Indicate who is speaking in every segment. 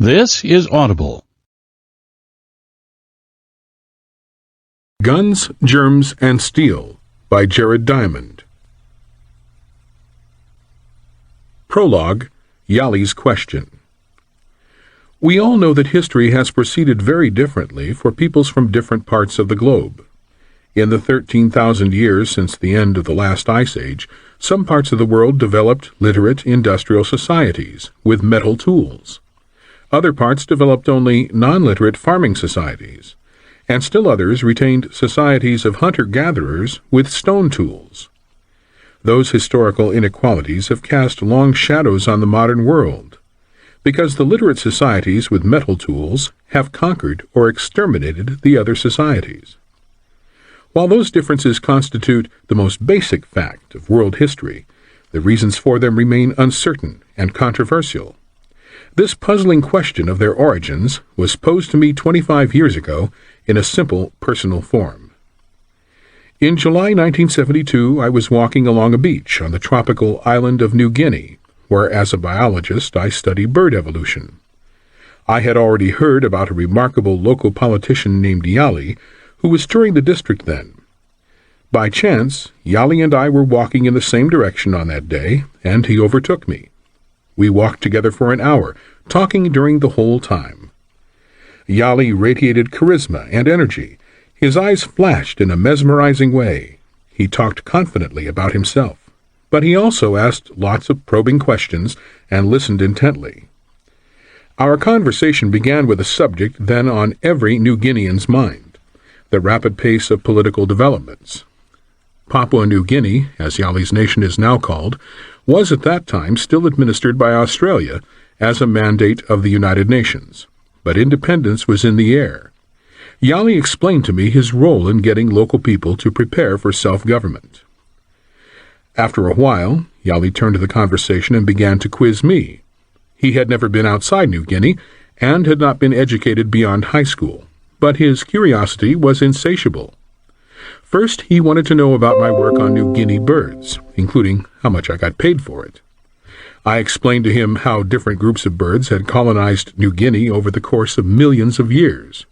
Speaker 1: This is Audible.
Speaker 2: Guns, Germs, and Steel by Jared Diamond. Prologue, Yali's Question. We all know that history has proceeded very differently for peoples from different parts of the globe. In the 13,000 years since the end of the last ice age, some parts of the world developed literate industrial societies with metal tools. Other parts developed only non-literate farming societies, and still others retained societies of hunter-gatherers with stone tools. Those historical inequalities have cast long shadows on the modern world, because the literate societies with metal tools have conquered or exterminated the other societies. While those differences constitute the most basic fact of world history, the reasons for them remain uncertain and controversial. This puzzling question of their origins was posed to me 25 years ago in a simple personal form. In July 1972, I was walking along a beach on the tropical island of New Guinea, where as a biologist I study bird evolution. I had already heard about a remarkable local politician named Yali, who was touring the district then. By chance, Yali and I were walking in the same direction on that day, and he overtook me. We walked together for an hour, talking during the whole time. Yali radiated charisma and energy. His eyes flashed in a mesmerizing way. He talked confidently about himself, but he also asked lots of probing questions and listened intently. Our conversation began with a subject then on every New Guinean's mind: the rapid pace of political developments. Papua New Guinea, as Yali's nation is now called, was at that time still administered by Australia as a mandate of the United Nations, but independence was in the air. Yali explained to me his role in getting local people to prepare for self-government. After a while, Yali turned to the conversation and began to quiz me. He had never been outside New Guinea and had not been educated beyond high school, but his curiosity was insatiable. First, he wanted to know about my work on New Guinea birds, including how much I got paid for it. I explained to him how different groups of birds had colonized New Guinea over the course of millions of years.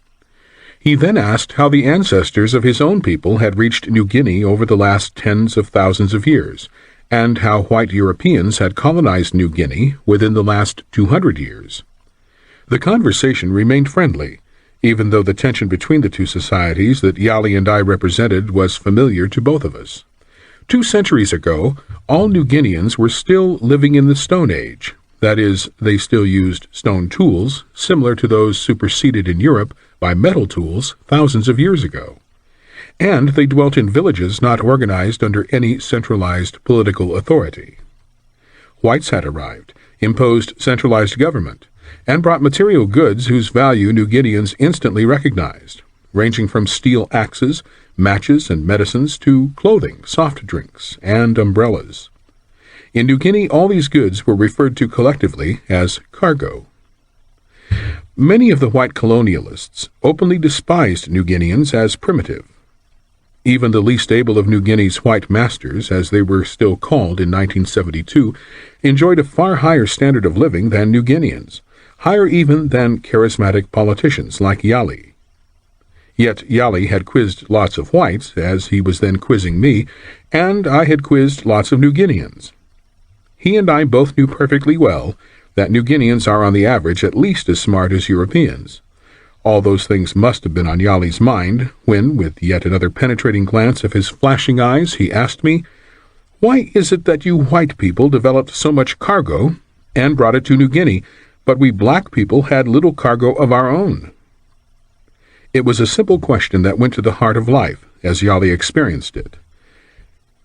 Speaker 2: He then asked how the ancestors of his own people had reached New Guinea over the last tens of thousands of years, and how white Europeans had colonized New Guinea within the last 200 years. The conversation remained friendly, even though the tension between the two societies that Yali and I represented was familiar to both of us. 2 centuries ago, all New Guineans were still living in the Stone Age. That is, they still used stone tools, similar to those superseded in Europe by metal tools thousands of years ago. And they dwelt in villages not organized under any centralized political authority. Whites had arrived, imposed centralized government, and brought material goods whose value New Guineans instantly recognized, ranging from steel axes, matches, and medicines to clothing, soft drinks, and umbrellas. In New Guinea, all these goods were referred to collectively as cargo. Many of the white colonialists openly despised New Guineans as primitive. Even the least able of New Guinea's white masters, as they were still called in 1972, enjoyed a far higher standard of living than New Guineans, higher even than charismatic politicians like Yali. Yet Yali had quizzed lots of whites, as he was then quizzing me, and I had quizzed lots of New Guineans. He and I both knew perfectly well that New Guineans are on the average at least as smart as Europeans. All those things must have been on Yali's mind when, with yet another penetrating glance of his flashing eyes, he asked me, "Why is it that you white people developed so much cargo and brought it to New Guinea, but we black people had little cargo of our own?" It was a simple question that went to the heart of life, as Yali experienced it.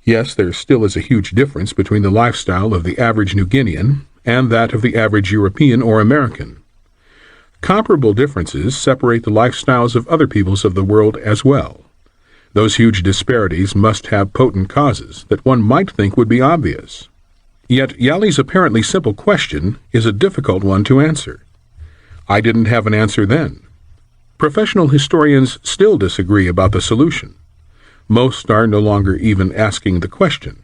Speaker 2: Yes, there still is a huge difference between the lifestyle of the average New Guinean and that of the average European or American. Comparable differences separate the lifestyles of other peoples of the world as well. Those huge disparities must have potent causes that one might think would be obvious. Yet Yali's apparently simple question is a difficult one to answer. I didn't have an answer then. Professional historians still disagree about the solution. Most are no longer even asking the question.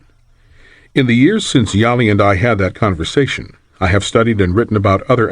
Speaker 2: In the years since Yali and I had that conversation, I have studied and written about other